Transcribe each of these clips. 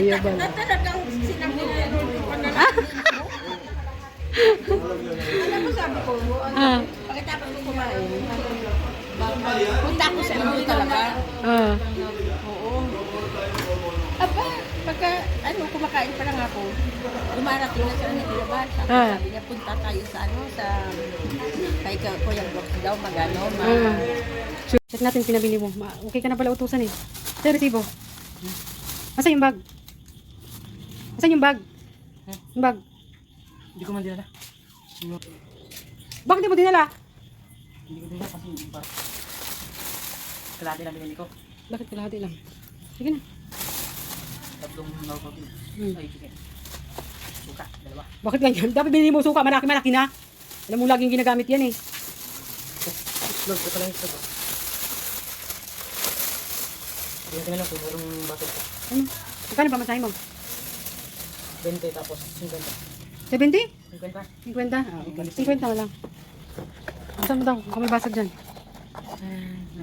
Yabang. Talagang sinabi ko na alam mo sabi ko, pagkatapos ko kumain, punta ako sa inyo talaga. Oo. Aba, pagka kumakain pa lang ako, dumarating na siya naglabas. Sabi niya, punta tayo sa sa kay Kuya Brooks daw, Check natin pinabili mo. Okay ka na pala utusan eh. Sa resibo. Asan yung bag? Asan yung bag? Yung bag? Hindi ko man dinala. Bakit di mo dinala? Hindi ko dinala kasi kalahati lang binili ko. Bakit kalahati lang? Sige na. Tatlong nautotin. Ay, sige. Suka, dalawa. Bakit ganyan? Dapat binili mo suka. Malaki na. Alam mo laging ginagamit yan eh. Lord, ito pala yung ito. Tingnan ko lang kung merong bato. Ano? Magkano pa masahe mo? 20 tapos 50. 70? 50. 50? Ah, okay. 50 na lang. Saan mo daw? Baka may basag dyan.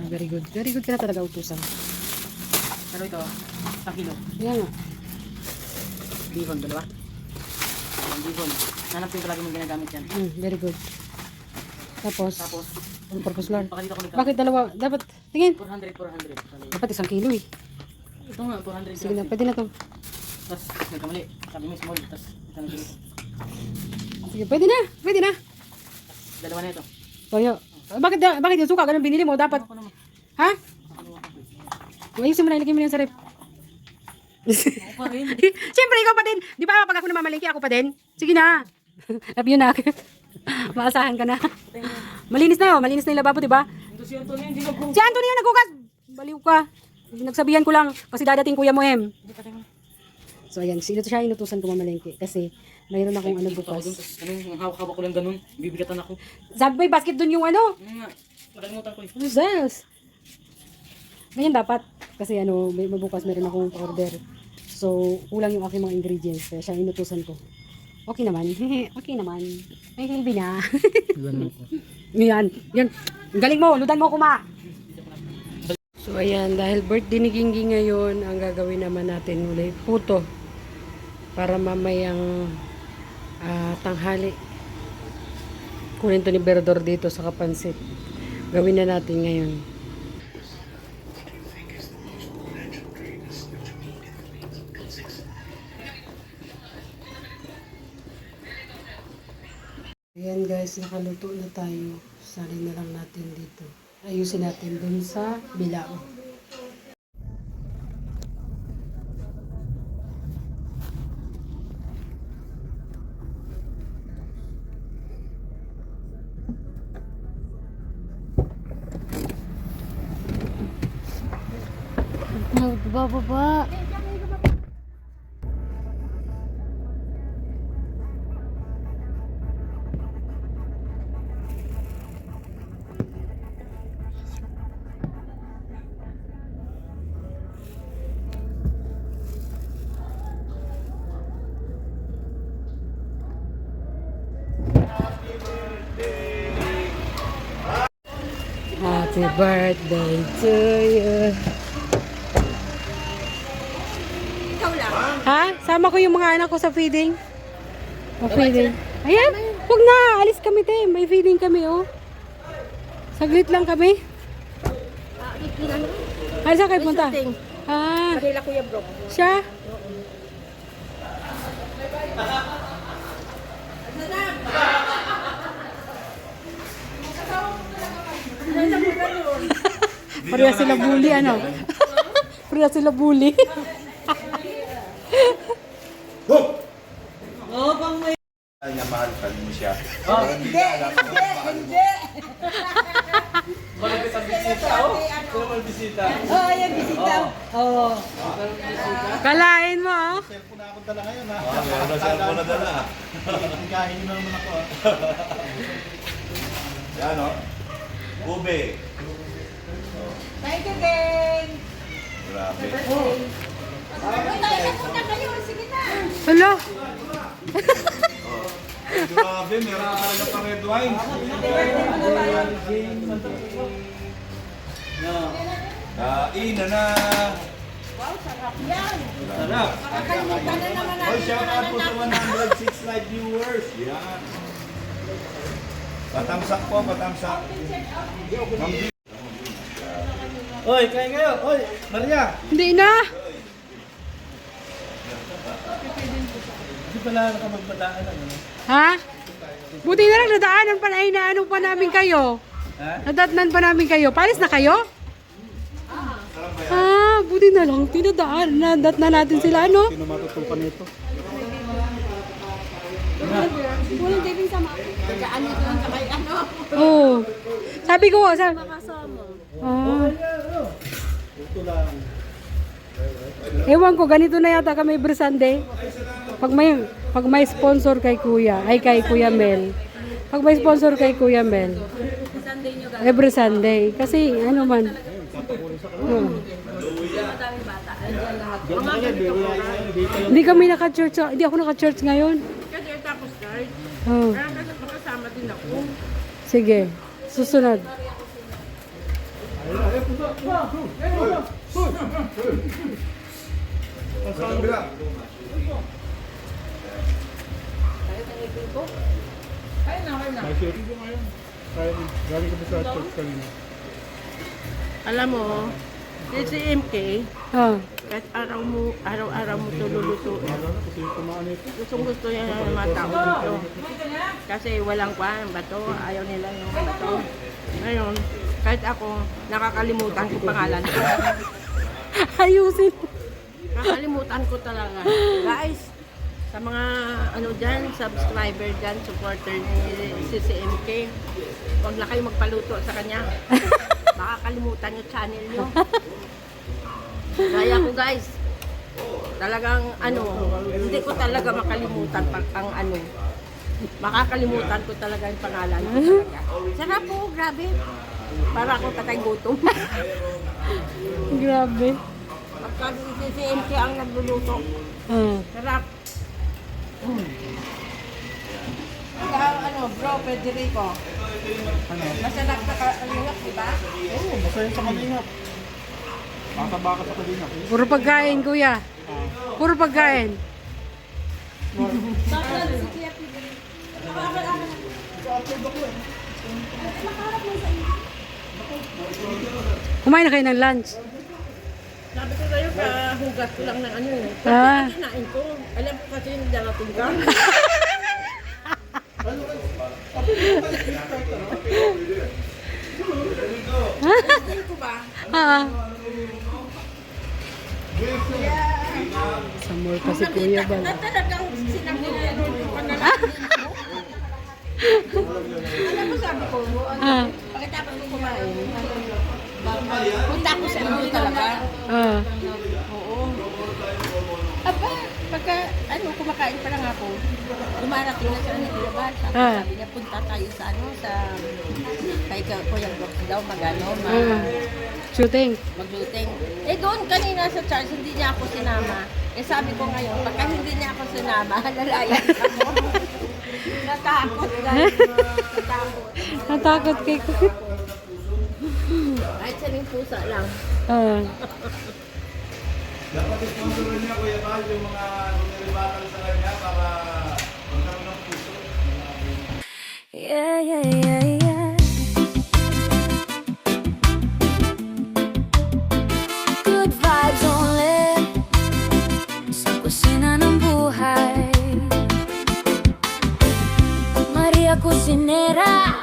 Very good. Very good ka na talaga utusan. Pero ito, 1 kilo. Yan nga. Bihon, dalawa. Ang bihon. Hanap ko yung palagi mong ginagamit yan. Very good. Tapos, ano purpose Lord? Baka dito ko nagkamali. Bakit dalawa? Dapat, tingin. 400. Dapat 1 kilo eh. Ito nga, 400. Sige na, pwede na to. Tapos, nagkamali. Sabi mo small. Tapos, ito na dito. Sige, pwede na. Pwede na. Dalawa na ito. Toyo. Bakit yung suka? Ganun binili mo? Dapat. Ako naman. Ha? Ayusin mo na, ilagay mo na yan sa rep. Ako pa rin. Siyempre, ikaw pa din. Di ba pag ako namamalingki, ako pa din? Sige na. Love you na. Maasahan ka na. Malinis na oh. Malinis na yung lababo, di ba? Ito si Antonio, hindi nag-group. Si Anthony yung naghugas. Baliw ka. Nagsabihan ko lang kasi dadating Kuya Mohem. So ayan, siya inutusan ko mamalengke kasi mayroon akong ano bukas. Anong hawak-hawak ko lang ganun, bibigatan ako. Sabi mo, basket dun yung ano. Nakalimutan ko eh. Ano Zels? Ganyan dapat. Kasi ano, may bukas meron akong order. So, kulang yung aking mga ingredients. Kaya siya inutusan ko. Okay naman. Okay naman. May hilbi na. Yan. Yan. Galing mo. Ludan mo kuma. So, ayan. Dahil birthday ni Gingy ngayon, ang gagawin naman natin ulit, puto. Para mamayang tanghali. Kunin to ni Berador dito sa kapansit. Gawin na natin ngayon. Ayan guys, nakaluto na tayo. Salin na lang natin dito. Ayusin natin dun sa bilao. Baba. Happy birthday to you. Ikaw lang. Ha? Sama ko yung mga anak ko sa feeding. Feeding. Ayan. Huwag na. Alis kami, te. May feeding kami, oh. Saglit lang kami. Ay, saan kayo punta? Kanila Kuya Brooks. Siya? Pareha sila bully, ano? Pareha sila bully. Niya mahal pa mo siya. Hindi. Malapit ang bisita, oh. Malapit bisita. Oh, yung bisita. Oo. Kalain mo, oh. Cellphone na ako dala ngayon ha. Meron na cellphone na dala. Kainin na naman ako ha. Yan o. Ube. Thank you, Ken. Grabe. Punta kayo. Sige na. Hala. Ay, grabe. Meron ka talaga pang red wine. Kain na na. Wow, sarap yan. Sarap. Nakakalimutan na naman Oy, natin. shout out po sa 106 live viewers. Yan. Patamsak po, patamsak. Oy, kain kayo. Oy, Maria. Hindi na. Hindi pala nakamagpadaan ano? Ha? Buti na lang nadaanan pa na inaanong pa namin kayo. Ha? Nadatnan pa namin kayo. Palis na kayo? Ah, buti na lang. Nadat na natin sila, ano? Sino matutupan nito? Walang taping sama. Ano doon sa may ano? Oo. Sabi ko, sabi. Kasama. Ah. Ito lang. Ewan ko, ganito na yata kami every Sunday. Pag may sponsor kay Kuya, ay kay Kuya Mel. Pag may sponsor kay Kuya Mel. Sunday nyo Every Sunday. Kasi ano man. daming bata. Andiyan lahat. Mga ganito ko na. Hindi kami naka-church. Hindi ako naka-church ngayon. Kasi tapos start. Oh, Kaya kasi makasama din ako. sige. Susunod. Kaya na. Galing kami sa church kanina. Alam mo, si MK, Ah. kahit araw-araw mo ito lulutuin. Gustong gusto niya ng mga tao dito. Kasi walang kwan, bato, ayaw nila yung bato. Ngayon, kahit ako, nakakalimutan ko pangalan ko. Ayusin. Nakakalimutan ko talaga. Guys, sa mga ano dyan, subscriber dyan, supporter ni CCMK, huwag na kayo magpaluto sa kanya. Makakalimutan yung channel nyo. Kaya ko guys, talagang ano, hindi ko talaga makalimutan ang ano. Makakalimutan ko talaga yung pangalan ko talaga. Sarap po, grabe. Para ako tatay gutom. Grabe. Pagka si CMK ang nagluluto, Ah. sarap. Kaya ano, bro, Federico. Masarap sa kalingap, di ba? Oo, masaya sa kalingap. Baka sa kalingap. Puro pagkain, Kuya. Puro pagkain. Kumain na kayo ng lunch. Sabi ko sa'yo, kahugas ko lang ng ano eh. Ah. Kinain ko. Alam ko kasi hindi darating ka. Hindi ko ba? Ah. Sa mall pa si Kuya ba? Na talagang sinabi na ka na lang. Alam mo sabi ko, Ah. pagkatapos ko kumain, punta ako sa inyo talaga. Ah. Oo. Aba, pagka ano, kumakain pa lang ako, dumarating na siya ng labas. Sabi niya, punta tayo sa ano, sa kay Kuya Brooks daw, Shooting. magluting. Eh doon kanina sa church, hindi niya ako sinama. Eh sabi ko ngayon, pagka hindi niya ako sinama, lalayan ako. Natakot guys. Natakot. Natakot kay Kuya. Kahit sa ring pusa lang. Ah. Dapat isponsorin niya, Kuya Bal, yung mga nilibatan sa kanya para magkaroon ng puso. Yeah, yeah, yeah, yeah. Good vibes only sa kusina ng buhay. Maria Cusinera.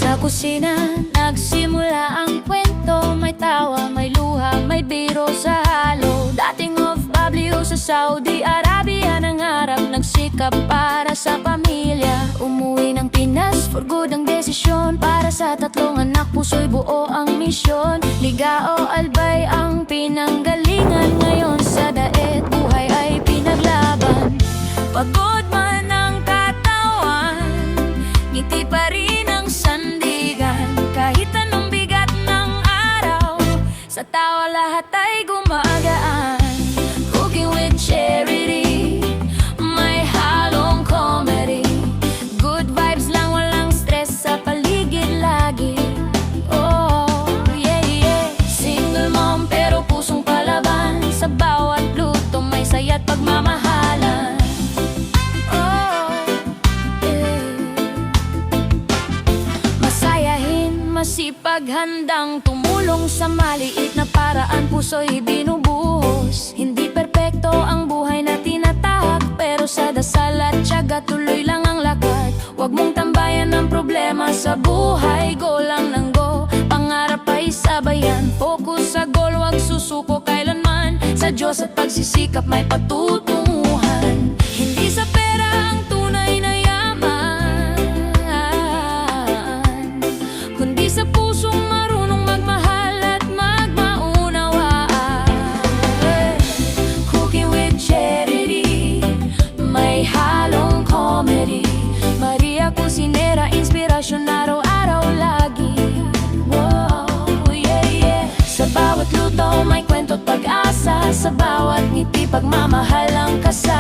Sa kusina, nagsimula ang kwento. May tawa, may luha, may biro sa halo. Dating OFW sa Saudi Arabia, nangarap, nagsikap para sa pamilya. Umuwi ng Pinas, for good ang desisyon. Para sa tatlong anak, puso'y buo ang misyon. Ligao Albay ang pinanggalingan. Ngayon sa daet, buhay ay pinaglaban. Pagod man ang katawan, ngiti pa rin ang sandigan. Kahit anong bigat ng araw, sa tawa lahat ay gumagaan. Cooking with charity, may halong comedy. Good masipag, handang tumulong sa maliit na paraan, puso'y binubuhos. Hindi perpekto ang buhay na tinatahak, pero sa dasal at tiyaga tuloy lang ang lakad. Huwag mong tambayan ang problema sa buhay, go lang ng go, pangarap ay sabayan. Focus sa goal, huwag susuko kailanman, sa Diyos at pagsisikap may patutunguhan. Hindi sa pera ang tunay na yaman, kundi sa pusong marunong magmahal at magmaunawaan. Cooking with charity, may halong comedy. Maria Cusinera, inspirasyon araw-araw lagi. Wow, yeah, yeah. Sa bawat luto may kwento't pag-asa, sa bawat ngiti pagmamahal ang kasama.